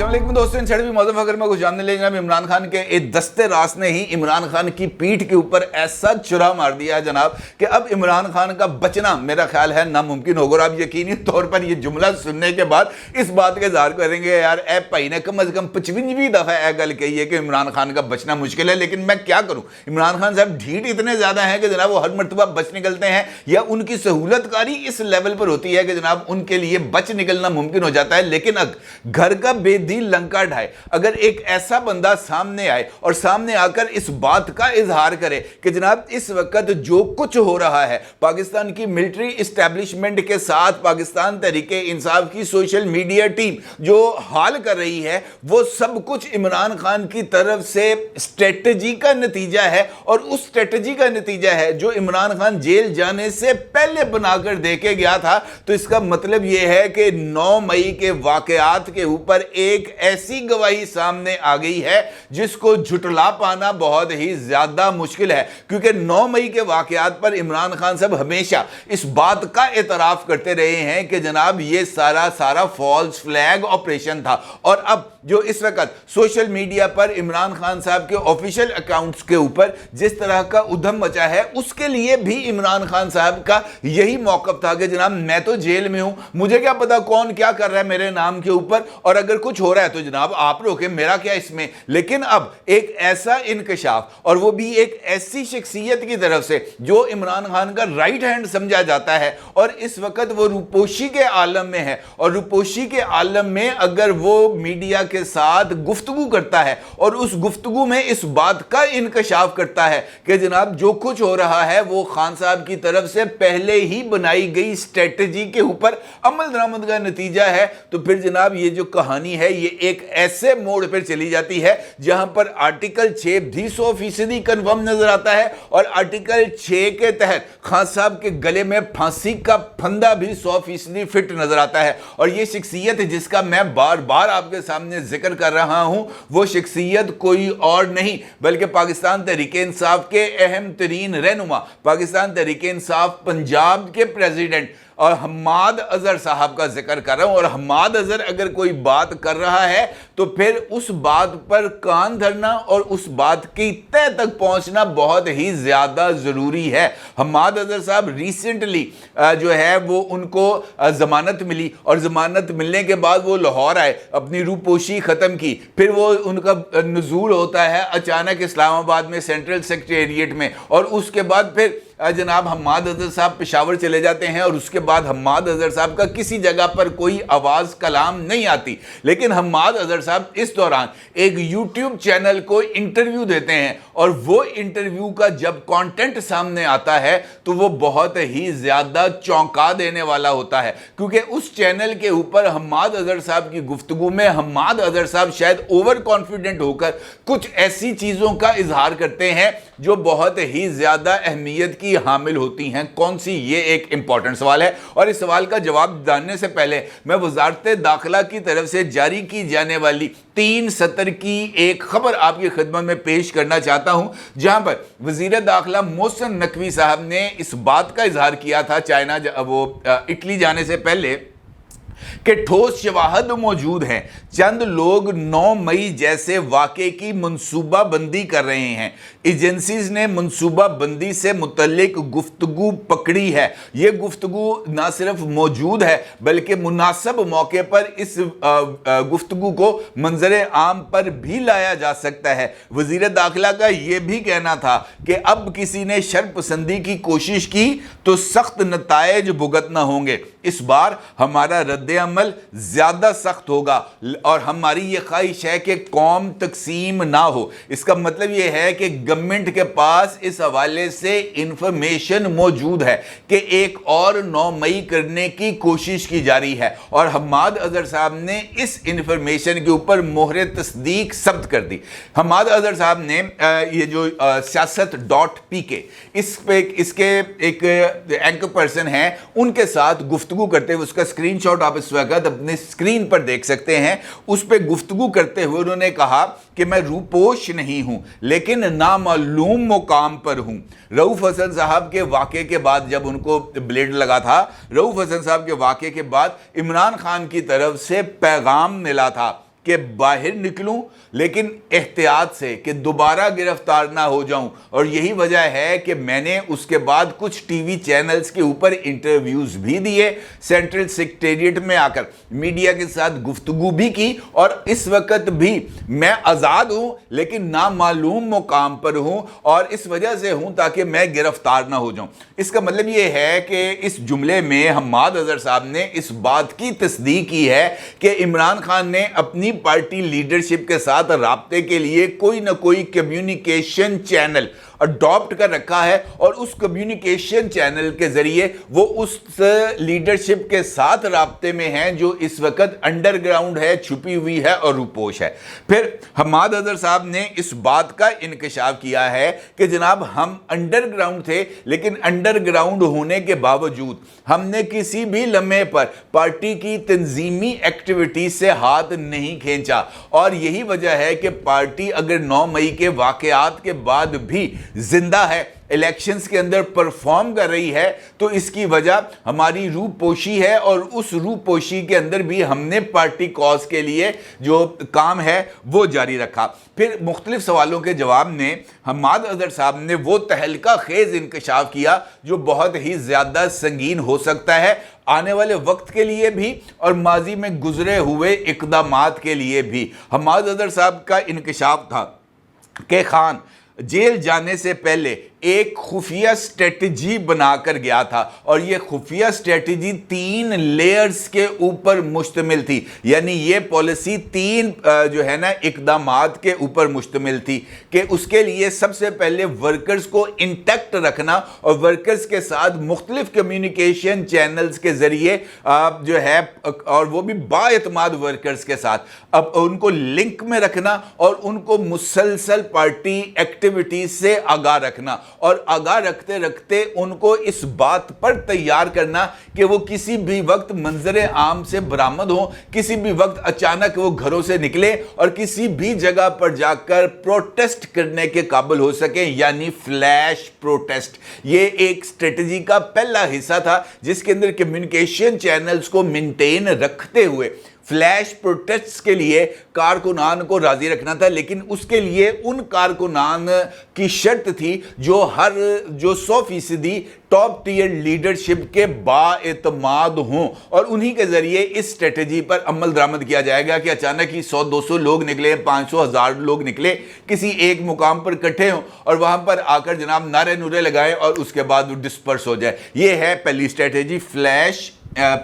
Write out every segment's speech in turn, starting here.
अस्सलामुअलैकुम दोस्तों, इन छठवीं मौजूद अगर मैं कुछ जानने ले जनाब इमरान खान के एक दस्ते रास ने ही इमरान खान की पीठ के ऊपर ऐसा चुरा मार दिया है जनाब कि अब इमरान खान का बचना मेरा ख्याल है नामुमकिन होगा। और आप यकीनी तौर पर ये जुमला सुनने के बाद इस बात के इज़हार करेंगे यार ए भाई ने कम अज़ कम 55वीं दफ़ा यह गल कही है कि इमरान खान का बचना मुश्किल है। लेकिन मैं क्या करूँ, इमरान खान साहब ढीठ इतने ज़्यादा हैं कि जनाब वो हर मरतबा बच निकलते हैं, या उनकी सहूलतकारी इस लेवल पर होती है कि जनाब उनके लिए बच निकलना मुमकिन हो जाता है। लेकिन घर का बेदील लंका ढाए अगर एक ऐसा बंदा सामने आए और सामने आकर इस बात का इजहार करे कि जनाब इस वक्त जो कुछ हो रहा है पाकिस्तान की मिलिट्री इस्टेब्लिशमेंट के साथ पाकिस्तान तहरीके इंसाफ की सोशल मीडिया टीम जो हाल कर रही है वो सब कुछ इमरान खान की तरफ से स्ट्रेटजी का नतीजा है, और उस स्ट्रेटजी का नतीजा है जो इमरान खान जेल जाने से पहले बनाकर देके गया था। तो इसका मतलब यह है कि 9 मई के वाकयात के ऊपर एक ऐसी गवाही सामने आ गई है जिसको झुटला पाना बहुत ही ज्यादा मुश्किल है, क्योंकि 9 मई के वाकयात पर इमरान खान साहब हमेशा इस बात का एतराफ करते रहे हैं कि जनाब ये सारा फॉल्स फ्लैग ऑपरेशन था। और अब जो इस वक्त सोशल मीडिया पर इमरान खान साहब के ऑफिशियल अकाउंट्स के ऊपर जिस तरह का उधम मचा है, उसके लिए भी इमरान खान साहब का यही मौक़िफ़ था कि जनाब मैं तो जेल में हूं, मुझे क्या पता कौन क्या कर रहा है मेरे नाम के ऊपर, और अगर कुछ हो रहा है तो जनाब आप रोके, मेरा क्या इसमें। लेकिन अब एक ऐसा इंकशाफ, और वो भी एक ऐसी शख्सियत की तरफ से जो इमरान खान का राइट हैंड समझा जाता है, और इस वक्त वो रूपोशी के आलम में है, और रूपोशी के आलम में अगर वो मीडिया के साथ गुफ्तगू करता है और उस गुफ्तगू में इस बात का इंकशाफ करता है कि जनाब जो कुछ हो रहा है वो खान साहब की तरफ से पहले ही बनाई गई स्ट्रेटजी के ऊपर अमल दरामद का नतीजा है, तो फिर जनाब ये जो कहानी है ये एक ऐसे मोड़ पर चली जाती है जहां पर आर्टिकल 6 भी 100% कन्फर्म नजर आता है, और आर्टिकल 6 के तहत खान साहब के गले में फांसी का फंदा भी 100% फिट नजर आता है। और ये शख्सियत जिसका मैं बार बार आपके सामने जिक्र कर रहा हूं वो शख्सियत कोई और नहीं बल्कि पाकिस्तान तहरीके इंसाफ के अहम तरीन रहनुमा, पाकिस्तान तहरीके इंसाफ पंजाब के प्रेसिडेंट और हम्माद अजहर साहब का जिक्र कर रहा हूं। और हम्माद अजहर अगर कोई बात कर रहा है तो फिर उस बात पर कान धरना और उस बात की तह तक पहुंचना बहुत ही ज्यादा जरूरी है। हम्माद अजहर साहब रिसेंटली जो है वो उनको जमानत मिली, और जमानत मिलने के बाद वो लाहौर आए, अपनी रूपोशी खत्म की, फिर वो उनका नुज़ूल होता है अचानक इस्लामाबाद में सेंट्रल सेक्रेटेरिएट में, और उसके बाद फिर जनाब हम्माद अजहर साहब पेशावर चले जाते हैं, और उसके बाद हम्माद अजहर साहब का किसी जगह पर कोई आवाज़ कलाम नहीं आती। लेकिन हम्माद अजहर साहब इस दौरान एक यूट्यूब चैनल को इंटरव्यू देते हैं, और वो इंटरव्यू का जब कंटेंट सामने आता है तो वो बहुत ही ज़्यादा चौंका देने वाला होता है, क्योंकि उस चैनल के ऊपर हम्माद अजहर साहब की गुफ्तगू में हम्माद अजहर साहब शायद ओवर कॉन्फिडेंट होकर कुछ ऐसी चीज़ों का इजहार करते हैं जो बहुत ही ज़्यादा अहमियत की हामिल होती हैं। कौन सी, ये एक इंपॉर्टेंट सवाल है, और इस सवाल का जवाब जानने से पहले मैं वजारत दाखिला की तरफ से जारी की जाने वाली 3 सत्र की एक खबर आपकी खिदमत में पेश करना चाहता हूं, जहां पर वजीर दाखिला मोहसिन नकवी साहब ने इस बात का इजहार किया था चाइना वो इटली जाने से पहले कि ठोस शवाहद मौजूद हैं, चंद लोग 9 मई जैसे वाक़े की मनसूबा बंदी कर रहे हैं, एजेंसीज ने मनसूबा बंदी से मुतल्लिक गुफ्तगू पकड़ी है। ये गुफ्तगू ना सिर्फ मौजूद है बल्कि मुनासिब मौके पर इस गुफ्तगू को मंजर आम पर भी लाया जा सकता है। वज़ीर दाखिला का यह भी कहना था कि अब किसी ने शरपसंदी की कोशिश की तो सख्त नतायज भुगतना होंगे, इस बार हमारा रद्द अमल ज्यादा सख्त होगा, और हमारी ये ख्वाहिश है कि कौम तकसीम ना हो। इसका मतलब यह है कि गवर्नमेंट के पास इस हवाले से इंफॉर्मेशन मौजूद है कि एक और 9 मई करने की कोशिश की जा रही है, और हम्माद अजहर साहब ने इस इंफॉर्मेशन के ऊपर मोहर तस्दीक सब्त कर दी। हम्माद अजहर साहब ने ये जो siyaasat.pk इस पे इसके एक एंकर पर्सन हैं उनके साथ गुफ्तगू करते हुए, उसका स्क्रीनशॉट आप इस वक्त अपने स्क्रीन पर देख सकते हैं, उस पर गुफ्तगू करते हुए उन्होंने कहा कि मैं रूपोश नहीं हूं लेकिन नामालूम मुकाम पर हूं। रऊफ हसन साहब के वाक़े के बाद जब उनको ब्लेड लगा था, रऊफ हसन साहब के वाक़े के बाद इमरान खान की तरफ से पैगाम मिला था کہ باہر نکلوں لیکن احتیاط سے کہ دوبارہ گرفتار نہ ہو جاؤں، اور یہی وجہ ہے کہ میں نے اس کے بعد کچھ ٹی وی چینلز کے اوپر انٹرویوز بھی دیے، سینٹرل سیکریٹریٹ میں آ کر میڈیا کے ساتھ گفتگو بھی کی، اور اس وقت بھی میں آزاد ہوں لیکن نامعلوم مقام پر ہوں، اور اس وجہ سے ہوں تاکہ میں گرفتار نہ ہو جاؤں۔ اس کا مطلب یہ ہے کہ اس جملے میں حماد اظہر صاحب نے اس بات کی تصدیق کی ہے کہ عمران خان نے اپنی پارٹی لیڈرشپ کے ساتھ رابطے کے لیے کوئی نہ کوئی کمیونیکیشن چینل اڈاپٹ کر رکھا ہے، اور اس کمیونیکیشن چینل کے ذریعے وہ اس لیڈرشپ کے ساتھ رابطے میں ہیں جو اس وقت انڈر گراؤنڈ ہے، چھپی ہوئی ہے اور روپوش ہے۔ پھر حماد اظہر صاحب نے اس بات کا انکشاف کیا ہے کہ جناب ہم انڈر گراؤنڈ تھے، لیکن انڈر گراؤنڈ ہونے کے باوجود ہم نے کسی بھی لمحے پر پارٹی کی تنظیمی ایکٹیویٹی سے ہاتھ نہیں کھینچا، اور یہی وجہ ہے کہ پارٹی اگر 9 مئی کے واقعات کے بعد بھی زندہ ہے، الیکشنز کے اندر پرفارم کر رہی ہے، تو اس کی وجہ ہماری روح پوشی ہے، اور اس روح پوشی کے اندر بھی ہم نے پارٹی کاز کے لیے جو کام ہے وہ جاری رکھا۔ پھر مختلف سوالوں کے جواب میں حماد اظہر صاحب نے وہ تہلکہ خیز انکشاف کیا جو بہت ہی زیادہ سنگین ہو سکتا ہے آنے والے وقت کے لیے بھی اور ماضی میں گزرے ہوئے اقدامات کے لیے بھی۔ حماد اظہر صاحب کا انکشاف تھا کہ خان جیل جانے سے پہلے ایک خفیہ اسٹریٹجی بنا کر گیا تھا، اور یہ خفیہ اسٹریٹجی 3 لیئرز کے اوپر مشتمل تھی، یعنی یہ پالیسی 3 جو ہے نا اقدامات کے اوپر مشتمل تھی کہ اس کے لیے سب سے پہلے ورکرز کو انٹیکٹ رکھنا اور ورکرز کے ساتھ مختلف کمیونیکیشن چینلز کے ذریعے جو ہے، اور وہ بھی با اعتماد ورکرز کے ساتھ، اب ان کو لنک میں رکھنا اور ان کو مسلسل پارٹی ایکٹیویٹیز سے آگاہ رکھنا، اور آگاہ رکھتے رکھتے ان کو اس بات پر تیار کرنا کہ وہ کسی بھی وقت منظر عام سے برآمد ہوں، کسی بھی وقت اچانک وہ گھروں سے نکلے اور کسی بھی جگہ پر جا کر پروٹیسٹ کرنے کے قابل ہو سکیں، یعنی فلیش پروٹیسٹ۔ یہ ایک اسٹریٹجی کا پہلا حصہ تھا جس کے اندر کمیونیکیشن چینلز کو مینٹین رکھتے ہوئے فلیش پروٹیسٹ کے لیے کارکنان کو راضی رکھنا تھا، لیکن اس کے لیے ان کارکنان کی شرط تھی جو 100% ٹاپ ٹیئر لیڈرشپ کے با اعتماد ہوں، اور انہی کے ذریعے اس اسٹریٹجی پر عمل درآمد کیا جائے گا کہ اچانک ہی 100-200 لوگ نکلے، 500-1000 لوگ نکلے، کسی ایک مقام پر اکٹھے ہوں اور وہاں پر آ کر جناب نعرے نورے لگائیں اور اس کے بعد وہ ڈسپرس ہو جائے۔ یہ ہے پہلی اسٹریٹجی، فلیش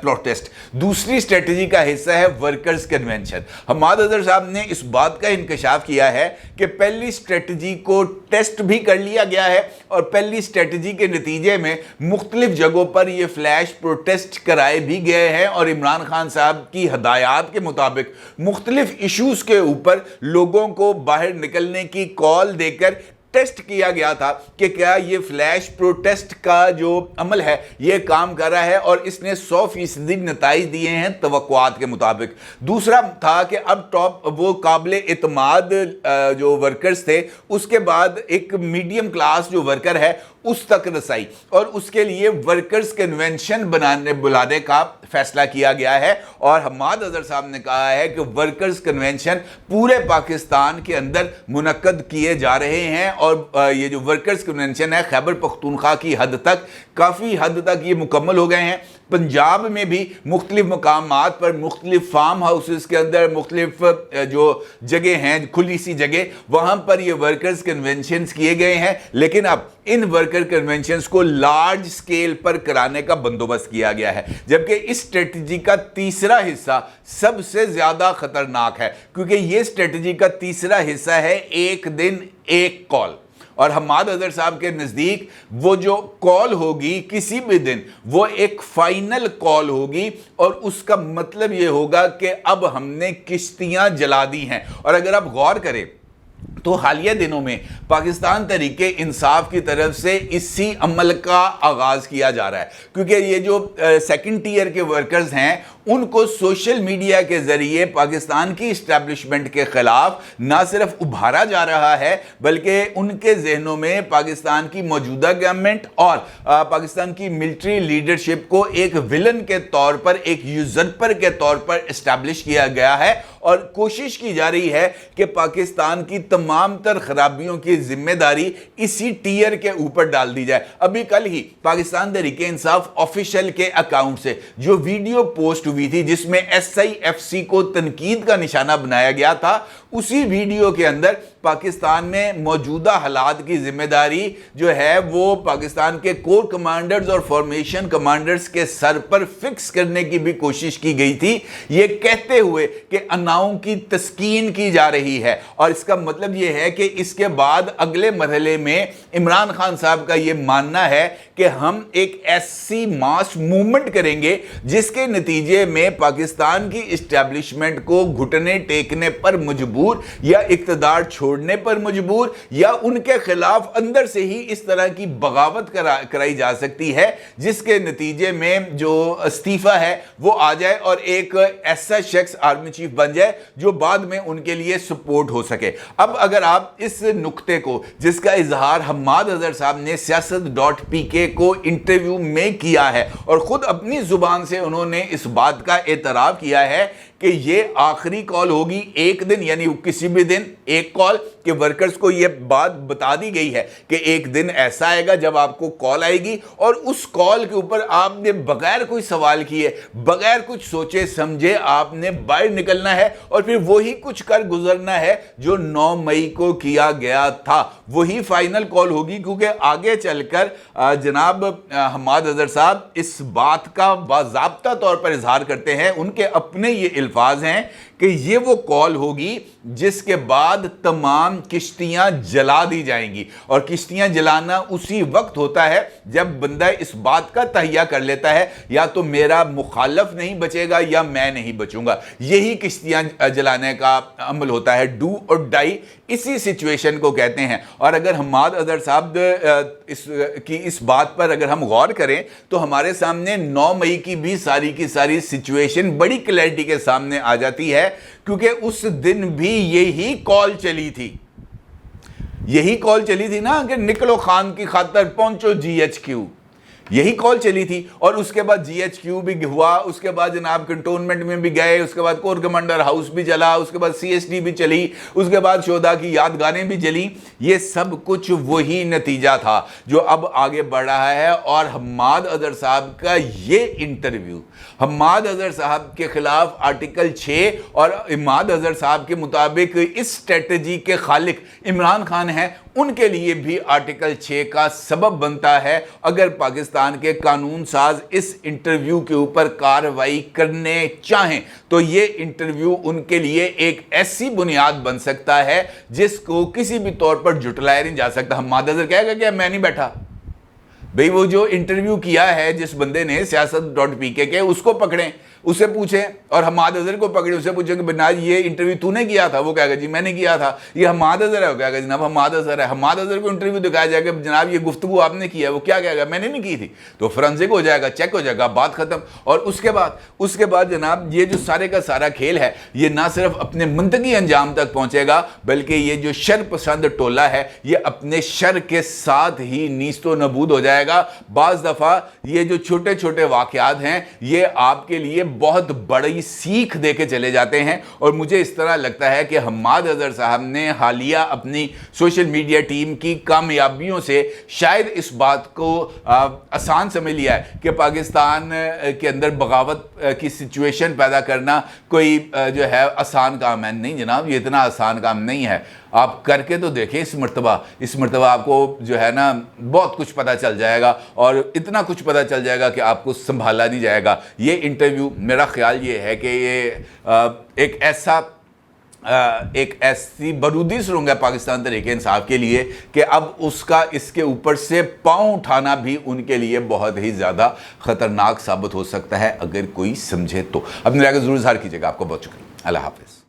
پروٹیسٹ۔ دوسری اسٹریٹجی کا حصہ ہے ورکرز کنونشن۔ حماد اظہر صاحب نے اس بات کا انکشاف کیا ہے کہ پہلی اسٹریٹجی کو ٹیسٹ بھی کر لیا گیا ہے، اور پہلی اسٹریٹجی کے نتیجے میں مختلف جگہوں پر یہ فلیش پروٹیسٹ کرائے بھی گئے ہیں، اور عمران خان صاحب کی ہدایات کے مطابق مختلف ایشوز کے اوپر لوگوں کو باہر نکلنے کی کال دے کر ٹیسٹ کیا گیا تھا کہ کیا یہ فلیش پروٹیسٹ کا جو عمل ہے یہ کام کر رہا ہے، اور اس نے 100% نتائج دیے ہیں توقعات کے مطابق۔ دوسرا تھا کہ اب ٹاپ وہ قابل اعتماد جو ورکرز تھے اس کے بعد ایک میڈیم کلاس جو ورکر ہے اس تک رسائی، اور اس کے لیے ورکرز کنونشن بلانے کا فیصلہ کیا گیا ہے، اور حماد اظہر صاحب نے کہا ہے کہ ورکرز کنونشن پورے پاکستان کے اندر منعقد کیے جا رہے ہیں، اور یہ جو ورکرز کنونشن ہے خیبر پختونخوا کی حد تک کافی حد تک یہ مکمل ہو گئے ہیں۔ پنجاب میں بھی مختلف مقامات پر، مختلف فارم ہاؤسز کے اندر، مختلف جو جگہ ہیں کھلی سی جگہ، وہاں پر یہ ورکرز کنونشنز کیے گئے ہیں، لیکن اب ان ورکر کنونشنز کو لارج سکیل پر کرانے کا بندوبست کیا گیا ہے، جبکہ اس اسٹریٹجی کا تیسرا حصہ سب سے زیادہ خطرناک ہے، کیونکہ یہ اسٹریٹجی کا تیسرا حصہ ہے ایک دن ایک کال۔ اور حماد اظہر صاحب کے نزدیک وہ جو کال ہوگی کسی بھی دن وہ ایک فائنل کال ہوگی، اور اس کا مطلب یہ ہوگا کہ اب ہم نے کشتیاں جلا دی ہیں۔ اور اگر آپ غور کریں تو حالیہ دنوں میں پاکستان تحریک انصاف کی طرف سے اسی عمل کا آغاز کیا جا رہا ہے، کیونکہ یہ جو سیکنڈ ٹیئر کے ورکرز ہیں उनको सोशल मीडिया के जरिए पाकिस्तान की इस्टेब्लिशमेंट के खिलाफ ना सिर्फ उभारा जा रहा है बल्कि उनके जहनों में पाकिस्तान की मौजूदा गवर्नमेंट और पाकिस्तान की मिलिट्री लीडरशिप को एक विलन के तौर पर, एक यूजरपर के तौर पर इस्टेब्लिश किया गया है और कोशिश की जा रही है कि पाकिस्तान की तमाम तर खराबियों की जिम्मेदारी इसी टीयर के ऊपर डाल दी जाए। अभी कल ही पाकिस्तान तहरीके इंसाफ ऑफिशियल के अकाउंट से जो वीडियो पोस्ट हुई थी जिसमें SIFC को तनकीद का निशाना बनाया गया था, उसी वीडियो के अंदर पाकिस्तान में मौजूदा हालात की जिम्मेदारी जो है वो पाकिस्तान के कोर कमांडर्स और फॉर्मेशन कमांडर्स के सर पर फिक्स करने की भी कोशिश की गई थी, ये कहते हुए कि अनाओं की तस्कीन की जा रही है। और इसका मतलब ये है कि इसके बाद अगले मरहले में इमरान खान साहब का ये मानना है कि हम एक ऐसी मास मूवमेंट करेंगे जिसके नतीजे में पाकिस्तान की इस्टेब्लिशमेंट को घुटने टेकने पर मजबूर या इक्तदार छोड़ने पर मजबूर या उनके खिलाफ अंदर से ही इस तरह की बगावत कराई जा सकती है जिसके नतीजे में जो इस्तीफा है वो आ जाए और एक ऐसा शख्स आर्मी चीफ बन जाए जो बाद में उनके लिए सपोर्ट हो सके। अब अगर आप इस नुक्ते को, जिसका इजहार हम्माद अजहर साहब ने siyasat.pk को इंटरव्यू में किया है और खुद अपनी जुबान से उन्होंने इस बात का एतराफ किया है कि ये आखिरी कॉल होगी एक दिन, यानी किसी भी दिन एक कॉल, कि वर्कर्स को ये बात बता दी गई है कि एक दिन ऐसा आएगा जब आपको कॉल आएगी और उस कॉल के ऊपर आपने बगैर कोई सवाल किए, बगैर कुछ सोचे समझे आपने बाहर निकलना है और फिर वही कुछ कर गुजरना है जो 9 मई को किया गया था, वही फाइनल कॉल होगी। क्योंकि आगे चलकर जनाब हम्माद अजहर साहब इस बात का बाज़ाब्ता तौर पर इजहार करते हैं, उनके अपने ये अल्फाज हैं कि ये वो कॉल होगी जिसके बाद तमाम किश्तियां जला दी जाएंगी। और किश्तियां जलाना उसी वक्त होता है जब बंदा इस बात का तहिया कर लेता है या तो मेरा मुखालफ नहीं बचेगा या मैं नहीं बचूंगा, यही किश्तियां जलाने का अमल होता है। डू और डाई इसी सिचुएशन को कहते हैं। और अगर हम्माद अजहर साहब इस बात पर अगर हम गौर करें तो हमारे सामने 9 मई की भी सारी की सारी सिचुएशन बड़ी क्लैरिटी के सामने आ जाती है, क्योंकि उस दिन भी यही कॉल चली थी, यही कॉल चली थी ना कि निकलो खान की खातर पहुंचो GHQ, यही कॉल चली थी। और उसके बाद GHQ भी हुआ, उसके बाद जनाब कंटोनमेंट में भी गए, उसके बाद कोर कमांडर हाउस भी जला, उसके बाद CSD भी चली, उसके बाद शोधा की यादगारें भी जली। ये सब कुछ वही नतीजा था जो अब आगे बढ़ रहा है। और हम्माद अजहर साहब का ये इंटरव्यू, हम्माद अजहर साहब के खिलाफ आर्टिकल 6 और हम्माद अजहर साहब के मुताबिक इस स्ट्रेटजी के खालिक इमरान खान हैं, उनके लिए भी आर्टिकल 6 का सबब बनता है। अगर पाकिस्तान के कानून साज इस इंटरव्यू के ऊपर कार्रवाई करने चाहें तो ये इंटरव्यू उनके लिए एक ऐसी बुनियाद बन सकता है जिसको किसी भी तौर पर जुटलाया नहीं जा सकता। हम्माद अजहर कहेगा कि मैं नहीं बैठा, भाई वो जो इंटरव्यू किया है जिस बंदे ने siyasat.pk के, उसको पकड़ें, उससे पूछें, और हम्माद अजहर को पकड़े, उससे पूछें कि बिनाज ये इंटरव्यू तूने किया था? वो कहेगा जी मैंने किया था। ये हम्माद अजहर है? वो कहेगा जनाब हम्माद अजहर है। हम्माद अजहर को इंटरव्यू दिखाया जाएगा, जनाब ये गुफ्तगू आपने किया, वो क्या कहेगा? मैंने नहीं की थी। तो फोरेंसिक हो जाएगा, चेक हो जाएगा, बात खत्म। और उसके बाद जनाब ये जो सारे का सारा खेल है ये ना सिर्फ अपने मंतकी अंजाम तक पहुंचेगा बल्कि ये जो शर पसंद टोला है ये अपने शर के साथ ही नीस्तो नबूद हो जाएगा। बाज़ दफ़ा ये जो छोटे छोटे वाक़यात हैं ये आपके लिए बहुत बड़ी सीख दे के चले जाते हैं। और मुझे इस तरह लगता है कि हम्माद अजहर साहब ने हालिया अपनी सोशल मीडिया टीम की कामयाबियों से शायद इस बात को आसान समझ लिया है कि पाकिस्तान के अंदर बगावत की सिचुएशन पैदा करना कोई जो है आसान काम है। नहीं जनाब, ये इतना आसान काम नहीं है। आप करके तो देखें इस मर्तबा आपको जो है ना बहुत कुछ पता चल जाएगा और इतना कुछ पता चल जाएगा कि आपको संभाला नहीं जाएगा। ये इंटरव्यू मेरा ख्याल ये है कि ये एक ऐसी बरूदी सुरंग है पाकिस्तान तहरीके इंसाफ के लिए कि अब उसका इसके ऊपर से पांव उठाना भी उनके लिए बहुत ही ज़्यादा ख़तरनाक साबित हो सकता है अगर कोई समझे तो। अपने राय ज़रूर इज़हार कीजिएगा। आपको बहुत शुक्रिया। अल्लाह हाफ़िज़।